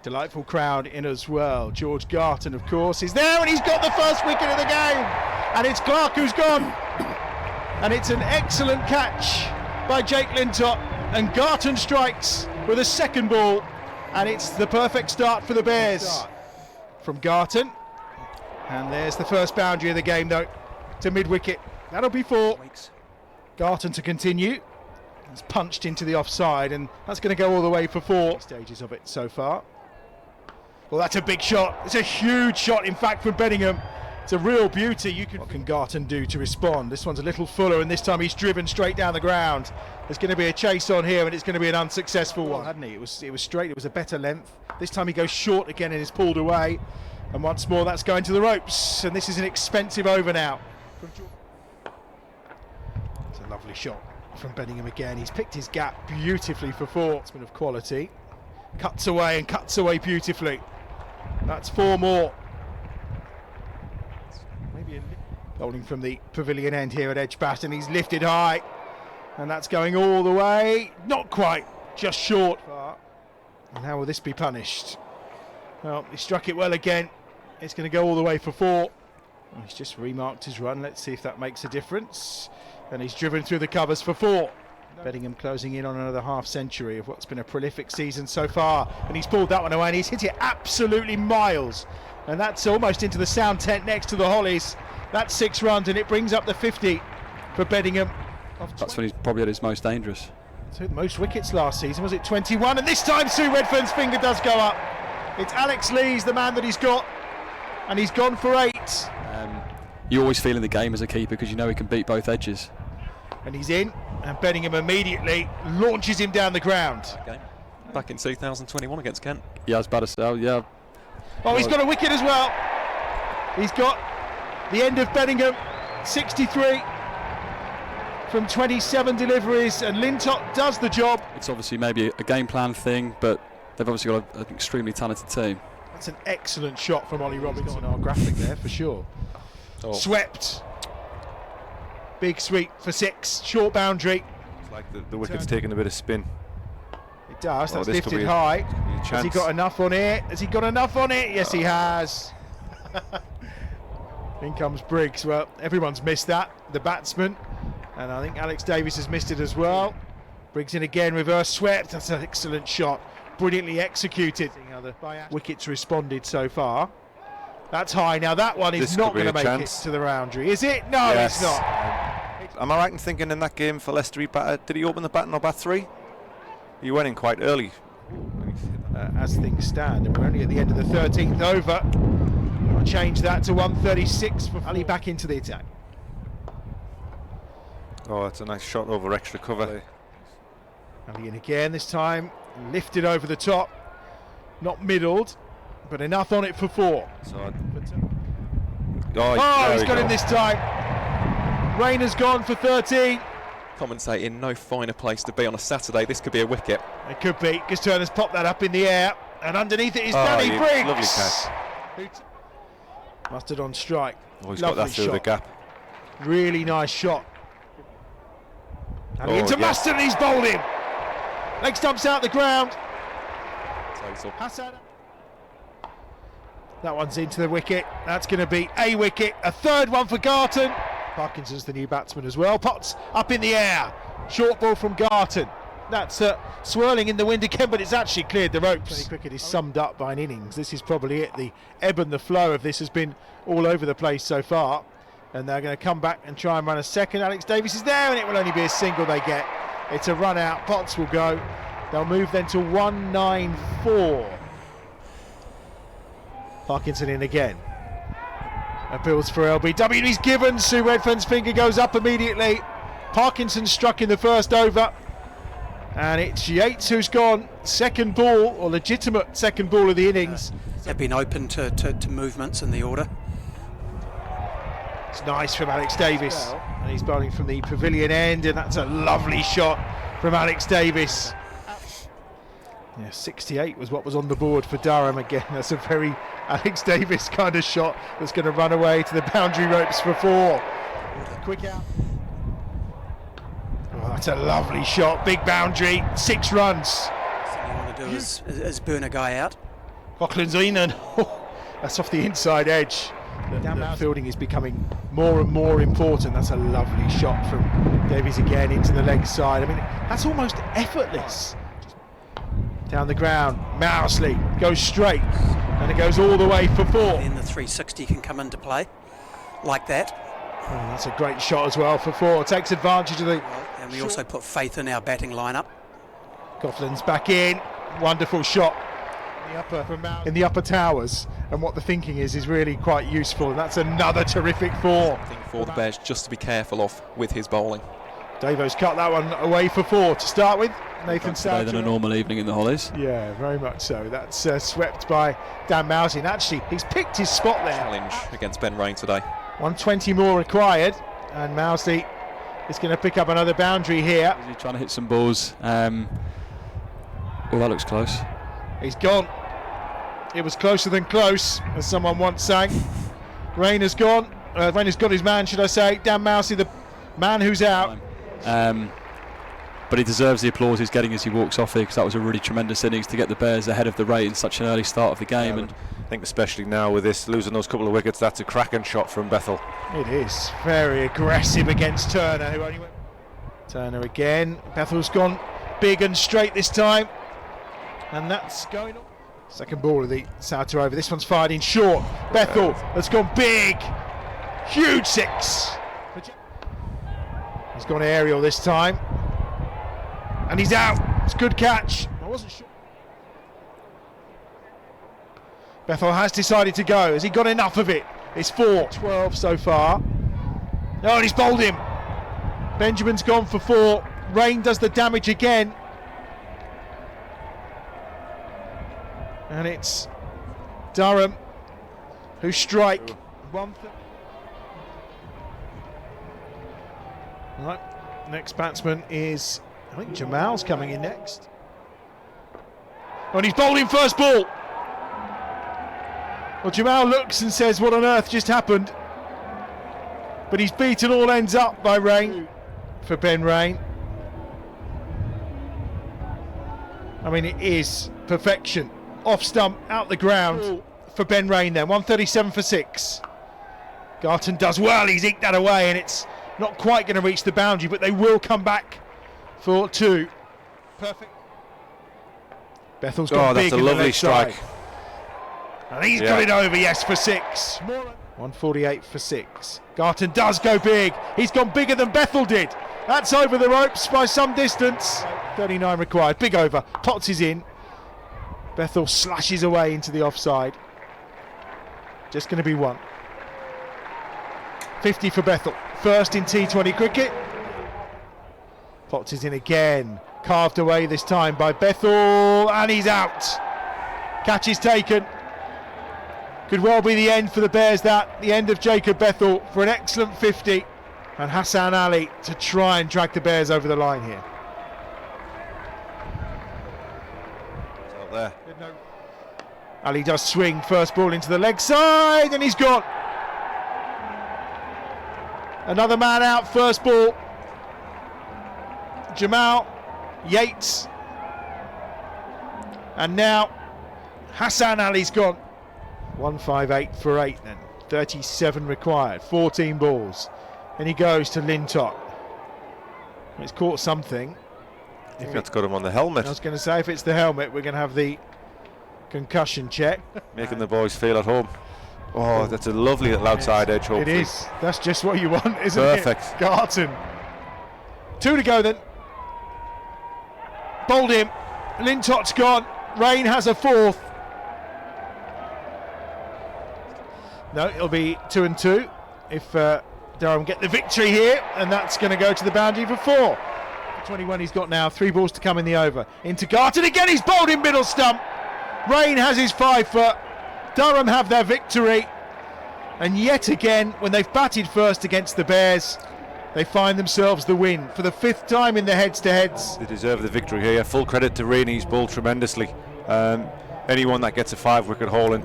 Delightful crowd in as well. George Garton, of course, is there, and he's got the first wicket of the game. And it's Clark who's gone. And it's an excellent catch by Jake Lintott. And Garton strikes with a second ball. And it's the perfect start for the Bears. From Garton. And there's the first boundary of the game, though, to mid-wicket. That'll be 4. Garton to continue. It's punched into the offside, and that's going to go all the way for 4. Stages of it so far. Well, that's a big shot. It's a huge shot, in fact, from Bedingham. It's a real beauty. What can Garton do to respond? This one's a little fuller, and this time he's driven straight down the ground. There's going to be a chase on here, and it's going to be an unsuccessful one, hadn't he? It was straight. It was a better length. This time he goes short again and is pulled away. And once more, that's going to the ropes. And this is an expensive over now. It's a lovely shot from Bedingham again. He's picked his gap beautifully for 4. It's been of quality. Cuts away and cuts away beautifully. That's 4 more. Maybe bowling from the pavilion end here at Edgbaston. He's lifted high, and that's going all the way. Not quite, just short. And how will this be punished? Well, he struck it well again. It's going to go all the way for 4. Well, he's just remarked his run. Let's see if that makes a difference. And he's driven through the covers for 4. Bedingham closing in on another half century of what's been a prolific season so far, and he's pulled that one away, and he's hit it absolutely miles, and that's almost into the sound tent next to the Hollies. That's 6 runs, and it brings up the 50 for Bedingham. That's when he's probably at his most dangerous. So the most wickets last season, was it 21? And this time Sue Redfern's finger does go up. It's Alex Lees, the man that he's got, and he's gone for 8. You always feel in the game as a keeper because you know he can beat both edges. And he's in, and Bedingham immediately launches him down the ground. Back in 2021 against Kent. Yeah, as bad as yeah. Oh, he's got a wicket as well. He's got the end of Bedingham, 63 from 27 deliveries, and Lintott does the job. It's obviously maybe a game plan thing, but they've obviously got an extremely talented team. That's an excellent shot from Ollie Robinson. On our graphic there for sure. Oh. Swept. Big sweep for 6, short boundary. It's like the wicket's taking a bit of spin. It does, that's lifted high. Has he got enough on it? Has he got enough on it? Yes, he has. In comes Briggs. Well, everyone's missed that, the batsman. And I think Alex Davis has missed it as well. Briggs in again, reverse swept. That's an excellent shot. Brilliantly executed. How the wickets responded so far. That's high. Now that one is not going to make it to the boundary, is it? No, yes. It's not. Am I right in thinking in that game for Leicester, did he open the batting or bat 3? He went in quite early. As things stand, and we're only at the end of the 13th over. I'll change that to 136 for Ali back into the attack. Oh, that's a nice shot over extra cover. Ali in again this time, lifted over the top, not middled, but enough on it for 4. Oh, he's got him this time. Raine has gone for 13. Commentating, no finer place to be on a Saturday. This could be a wicket. It could be, because Turner's popped that up in the air, and underneath it is Danny Briggs. Lovely catch. Mustard on strike. Oh, he's got that through the gap. Really nice shot. And into Mustard, and he's bowled him. Leg stumps out the ground. That one's into the wicket. That's going to be a wicket. A third one for Garton. Parkinson's the new batsman as well. Potts up in the air. Short ball from Garton. That's swirling in the wind again, but it's actually cleared the ropes. Cricket is summed up by an innings. This is probably it. The ebb and the flow of this has been all over the place so far. And they're going to come back and try and run a second. Alex Davis is there, and it will only be a single they get. It's a run out. Potts will go. They'll move then to 194. Parkinson in again. Appeals for LBW. He's given. Sue Redfern's finger goes up immediately. Parkinson struck in the first over. And it's Yates who's gone. Second ball, or legitimate second ball of the innings. They've been open to movements in the order. It's nice from Alex Davis. And he's bowling from the pavilion end, and that's a lovely shot from Alex Davis. Yeah, 68 was what was on the board for Durham again. That's a very Alex Davis kind of shot that's going to run away to the boundary ropes for 4. Quick out. Oh, that's a lovely shot. Big boundary. 6 runs. The thing you want to do is burn a guy out. Buckland's in, and that's off the inside edge. The fielding is becoming more and more important. That's a lovely shot from Davies again into the leg side. I mean, that's almost effortless. Down the ground, Mousley goes straight, and it goes all the way for 4. Then the 360 can come into play, like that. Oh, that's a great shot as well for 4. Takes advantage of the... And we also put faith in our batting lineup. Coughlin's back in. Wonderful shot in the upper towers, and what the thinking is really quite useful, and that's another terrific 4. Thing for the Bears just to be careful of with his bowling. Davo's cut that one away for 4 to start with. Nathan Better than a normal evening in the Hollies. Yeah, very much so. That's swept by Dan Mousley, and actually he's picked his spot there. Challenge against Ben Raine today. 120 more required, and Mousley is going to pick up another boundary here. Is he trying to hit some balls? Oh, that looks close. He's gone. It was closer than close, as someone once sang. Raine has gone. Raine has got his man, should I say. Dan Mousley, the man who's out. But he deserves the applause he's getting as he walks off here, because that was a really tremendous innings to get the Bears ahead of the rate in such an early start of the game. And I think especially now with this losing those couple of wickets, that's a cracking shot from Bethell. It is very aggressive against Turner, who only went. Turner again. Bethell's gone big and straight this time, and that's going on. Second ball of the South over. This one's fired in short. Bethell has gone big, huge 6. He's gone aerial this time, and he's out. It's a good catch. I wasn't sure. Bethell has decided to go. Has he got enough of it? It's 4-12 so far. Oh, and he's bowled him. Benjamin's gone for 4. Raine does the damage again. And it's Durham who strike. Right, next batsman is, I think Jamal's coming in next. Oh, and he's bowled in first ball. Well, Jamal looks and says, what on earth just happened? But he's beaten all ends up by Raine for Ben Raine. I mean, it is perfection. Off stump, out the ground for Ben Raine then. 137 for 6. Garton does well, he's eked that away, and it's not quite going to reach the boundary, but they will come back for 2. Perfect. Bethell's got big. That's a lovely strike. And he's got it over, yes, for 6. 148 for 6. Garton does go big. He's gone bigger than Bethell did. That's over the ropes by some distance. 39 required. Big over. Potts is in. Bethell slashes away into the offside. Just going to be 1. 50 for Bethell. First in T20 cricket. Potts is in again. Carved away this time by Bethell. And he's out. Catch is taken. Could well be the end for the Bears, that. The end of Jacob Bethell for an excellent 50. And Hassan Ali to try and drag the Bears over the line here. There. Ali does swing first ball into the leg side, and he's gone. Another man out, first ball. Jamal, Yates, and now Hassan Ali's gone. 158 for 8 then. 37 required, 14 balls. And he goes to Lintott. It's caught something. I think that's got him on the helmet. I was going to say, if it's the helmet, we're going to have the concussion check. Making the boys feel at home. Oh, that's a lovely little outside edge, hopefully. It is. That's just what you want, isn't Perfect. it? Garton. 2 to go then. Bowled him. Lintott's gone. Raine has a 4th. No, it'll be 2 and 2 if Durham get the victory here, and that's going to go to the boundary for 4. 21 he's got now, 3 balls to come in the over. Into Garton again, he's bowled in middle stump. Raine has his 5 foot. Durham have their victory, and yet again, when they've batted first against the Bears, they find themselves the win for the 5th time in the heads-to-heads. They deserve the victory here. Full credit to Raine, he's bowled tremendously. Anyone that gets a 5-wicket haul in